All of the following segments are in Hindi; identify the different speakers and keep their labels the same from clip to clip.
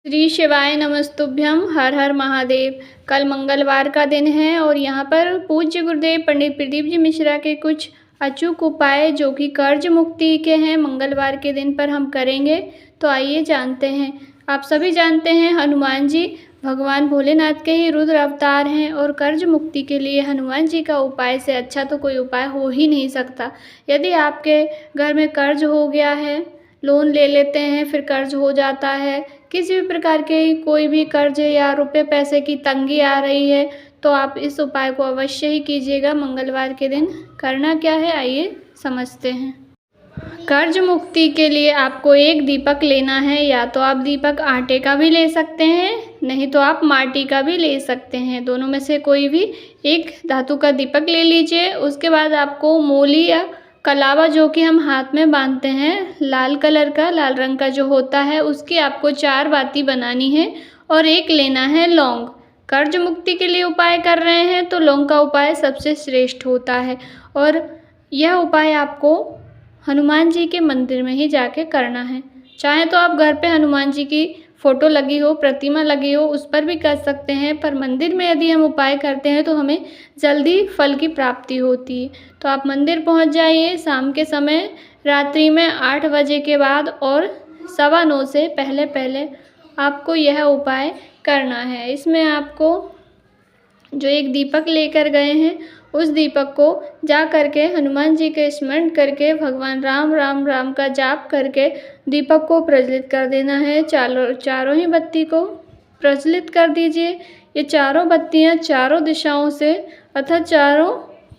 Speaker 1: श्री शिवाय नमस्तुभ्यं। हर हर महादेव। कल मंगलवार का दिन है और यहाँ पर पूज्य गुरुदेव पंडित प्रदीप जी मिश्रा के कुछ अचूक उपाय जो कि कर्ज मुक्ति के हैं मंगलवार के दिन पर हम करेंगे। तो आइए जानते हैं। आप सभी जानते हैं हनुमान जी भगवान भोलेनाथ के ही रुद्र अवतार हैं और कर्ज मुक्ति के लिए हनुमान जी का उपाय से अच्छा तो कोई उपाय हो ही नहीं सकता। यदि आपके घर में कर्ज हो गया है, लोन ले लेते हैं फिर कर्ज हो जाता है, किसी भी प्रकार के कोई भी कर्ज या रुपए पैसे की तंगी आ रही है, तो आप इस उपाय को अवश्य ही कीजिएगा मंगलवार के दिन। करना क्या है आइए समझते हैं। कर्ज मुक्ति के लिए आपको एक दीपक लेना है। या तो आप दीपक आटे का भी ले सकते हैं, नहीं तो आप माटी का भी ले सकते हैं। दोनों में से कोई भी एक धातु का दीपक ले लीजिए। उसके बाद आपको मोली या कलावा जो कि हम हाथ में बांधते हैं, लाल कलर का, लाल रंग का जो होता है, उसकी आपको 4 बाती बनानी है और एक लेना है लौंग। कर्ज मुक्ति के लिए उपाय कर रहे हैं तो लौंग का उपाय सबसे श्रेष्ठ होता है और यह उपाय आपको हनुमान जी के मंदिर में ही जाके करना है। चाहे तो आप घर पे हनुमान जी की फ़ोटो लगी हो, प्रतिमा लगी हो, उस पर भी कर सकते हैं, पर मंदिर में यदि हम उपाय करते हैं तो हमें जल्दी फल की प्राप्ति होती है। तो आप मंदिर पहुंच जाइए शाम के समय, रात्रि में 8 बजे के बाद और 9:15 से पहले पहले आपको यह उपाय करना है। इसमें आपको जो एक दीपक लेकर गए हैं उस दीपक को जा करके हनुमान जी के स्मरण करके भगवान राम राम राम का जाप करके दीपक को प्रज्वलित कर देना है। चारों ही बत्ती को प्रज्वलित कर दीजिए। ये चारों बत्तियां चारों दिशाओं से अर्थात चारों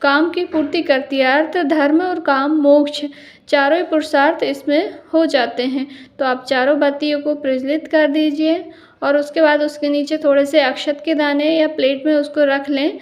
Speaker 1: काम की पूर्ति करती है। अर्थ, धर्म और काम, मोक्ष चारों ही पुरुषार्थ इसमें हो जाते हैं। तो आप चारों बत्तियों को प्रज्वलित कर दीजिए और उसके बाद उसके नीचे थोड़े से अक्षत के दाने या प्लेट में उसको रख लें।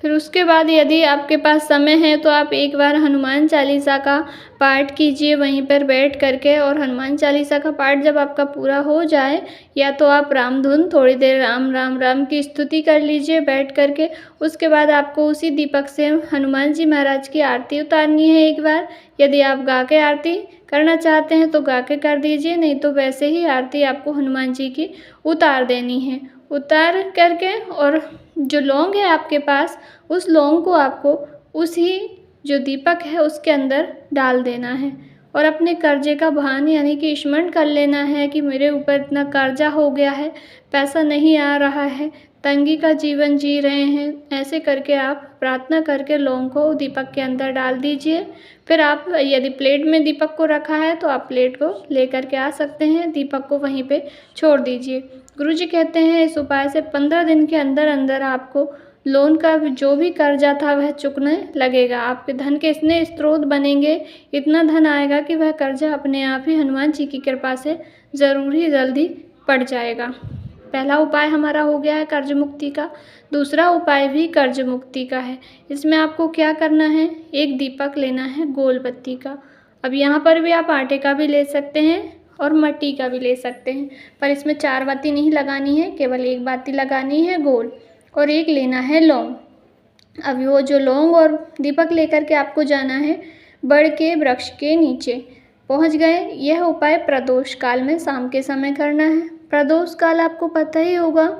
Speaker 1: फिर उसके बाद यदि आपके पास समय है तो आप एक बार हनुमान चालीसा का पाठ कीजिए वहीं पर बैठ करके। और हनुमान चालीसा का पाठ जब आपका पूरा हो जाए, या तो आप राम धुन थोड़ी देर राम राम राम की स्तुति कर लीजिए बैठ करके। उसके बाद आपको उसी दीपक से हनुमान जी महाराज की आरती उतारनी है एक बार। यदि आप गा के आरती करना चाहते हैं तो गा के कर दीजिए, नहीं तो वैसे ही आरती आपको हनुमान जी की उतार देनी है। उतार करके और जो लौंग है आपके पास, उस लौंग को आपको उसी जो दीपक है उसके अंदर डाल देना है और अपने कर्जे का भान यानी कि स्मरण कर लेना है कि मेरे ऊपर इतना कर्जा हो गया है, पैसा नहीं आ रहा है, तंगी का जीवन जी रहे हैं। ऐसे करके आप प्रार्थना करके लौंग को दीपक के अंदर डाल दीजिए। फिर आप यदि प्लेट में दीपक को रखा है तो आप प्लेट को लेकर के आ सकते हैं, दीपक को वहीं पे छोड़ दीजिए। गुरुजी कहते हैं इस उपाय से 15 दिन के अंदर अंदर आपको लोन का जो भी कर्जा था वह चुकने लगेगा। आपके धन के इतने स्रोत बनेंगे, इतना धन आएगा कि वह कर्जा अपने आप ही हनुमान जी की कृपा से ज़रूर ही जल्दी पड़ जाएगा। पहला उपाय हमारा हो गया है कर्ज मुक्ति का। दूसरा उपाय भी कर्ज मुक्ति का है। इसमें आपको क्या करना है, एक दीपक लेना है गोल बत्ती का। अब यहाँ पर भी आप आटे का भी ले सकते हैं और मिट्टी का भी ले सकते हैं, पर इसमें 4 बाती नहीं लगानी है, केवल एक बाती लगानी है गोल, और एक लेना है लौंग। अब वो जो लौंग और दीपक लेकर के आपको जाना है बड़ के वृक्ष के नीचे। पहुंच गए। यह उपाय प्रदोष काल में शाम के समय करना है। प्रदोष काल आपको पता ही होगा,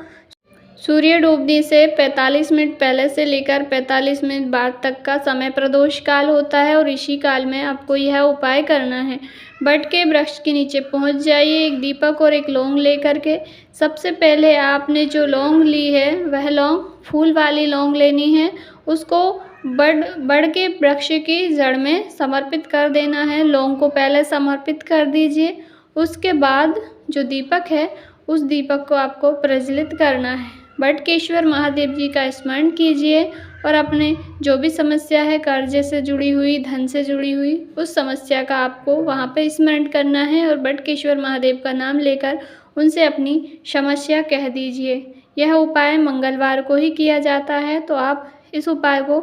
Speaker 1: सूर्य डूबने से 45 मिनट पहले से लेकर 45 मिनट बाद तक का समय प्रदोष काल होता है और इसी काल में आपको यह उपाय करना है। बट के वृक्ष के नीचे पहुंच जाइए एक दीपक और एक लौंग लेकर के। सबसे पहले आपने जो लौंग ली है वह लौंग फूल वाली लौंग लेनी है। उसको बड़ के वृक्ष की जड़ में समर्पित कर देना है। लौंग को पहले समर्पित कर दीजिए। उसके बाद जो दीपक है उस दीपक को आपको प्रज्वलित करना है। बटकेश्वर महादेव जी का स्मरण कीजिए और अपने जो भी समस्या है कर्जे से जुड़ी हुई, धन से जुड़ी हुई, उस समस्या का आपको वहाँ पे स्मरण करना है और बटकेश्वर महादेव का नाम लेकर उनसे अपनी समस्या कह दीजिए। यह उपाय मंगलवार को ही किया जाता है, तो आप इस उपाय को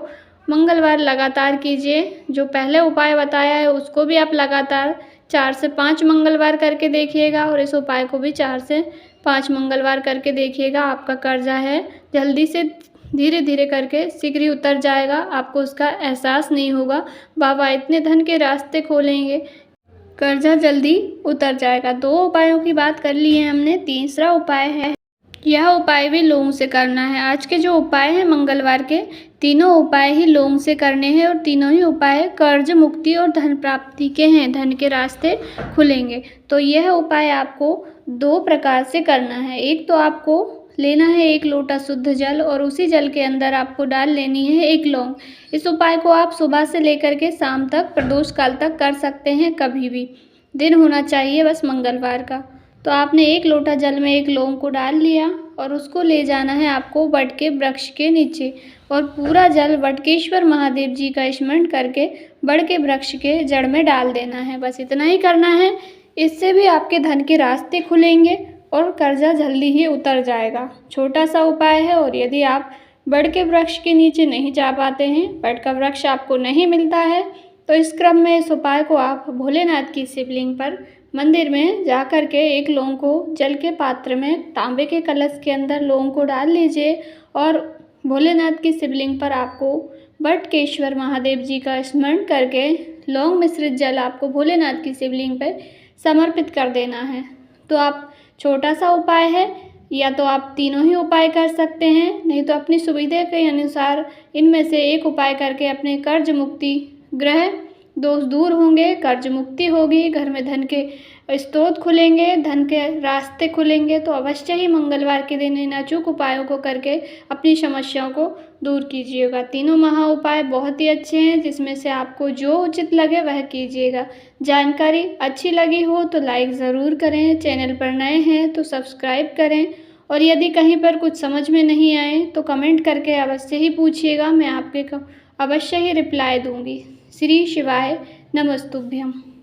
Speaker 1: मंगलवार लगातार कीजिए। जो पहले उपाय बताया है उसको भी आप लगातार 4 से 5 मंगलवार करके देखिएगा और इस उपाय को भी 4 से 5 मंगलवार करके देखिएगा। आपका कर्जा है जल्दी से धीरे धीरे करके शीघ्र ही उतर जाएगा। आपको उसका एहसास नहीं होगा। बाबा इतने धन के रास्ते खोलेंगे कर्जा जल्दी उतर जाएगा। 2 उपायों की बात कर ली है हमने। तीसरा उपाय है, यह उपाय भी लौंग से करना है। आज के जो उपाय हैं मंगलवार के, तीनों उपाय ही लौंग से करने हैं और तीनों ही उपाय कर्ज मुक्ति और धन प्राप्ति के हैं। धन के रास्ते खुलेंगे। तो यह उपाय आपको 2 प्रकार से करना है। एक तो आपको लेना है 1 लोटा शुद्ध जल और उसी जल के अंदर आपको डाल लेनी है 1 लौंग। इस उपाय को आप सुबह से लेकर के शाम तक प्रदोष काल तक कर सकते हैं, कभी भी। दिन होना चाहिए बस मंगलवार का। तो आपने 1 लोटा जल में 1 लौंग को डाल लिया और उसको ले जाना है आपको वट के वृक्ष के नीचे और पूरा जल वटकेश्वर महादेव जी का स्मरण करके वट के वृक्ष के जड़ में डाल देना है। बस इतना ही करना है। इससे भी आपके धन के रास्ते खुलेंगे और कर्जा जल्दी ही उतर जाएगा। छोटा सा उपाय है और यदि आप वट के वृक्ष के नीचे नहीं जा पाते हैं, वट का वृक्ष आपको नहीं मिलता है, तो इस क्रम में इस उपाय को आप भोलेनाथ की शिवलिंग पर मंदिर में जा कर के 1 लौंग को जल के पात्र में तांबे के कलश के अंदर लौंग को डाल लीजिए और भोलेनाथ की शिवलिंग पर आपको वटकेश्वर महादेव जी का स्मरण करके लौंग मिश्रित जल आपको भोलेनाथ की शिवलिंग पर समर्पित कर देना है। तो आप छोटा सा उपाय है, या तो आप तीनों ही उपाय कर सकते हैं, नहीं तो अपनी सुविधा के अनुसार इनमें से एक उपाय करके अपने कर्ज मुक्ति, ग्रह दोष दूर होंगे, कर्ज मुक्ति होगी, घर में धन के स्रोत खुलेंगे, धन के रास्ते खुलेंगे। तो अवश्य ही मंगलवार के दिन इन अचूक उपायों को करके अपनी समस्याओं को दूर कीजिएगा। तीनों महा उपाय बहुत ही अच्छे हैं, जिसमें से आपको जो उचित लगे वह कीजिएगा। जानकारी अच्छी लगी हो तो लाइक ज़रूर करें, चैनल पर नए हैं तो सब्सक्राइब करें और यदि कहीं पर कुछ समझ में नहीं आए तो कमेंट करके अवश्य ही पूछिएगा, मैं आपके अवश्य ही रिप्लाई दूँगी। श्री शिवाय नमस्तुभ्यम।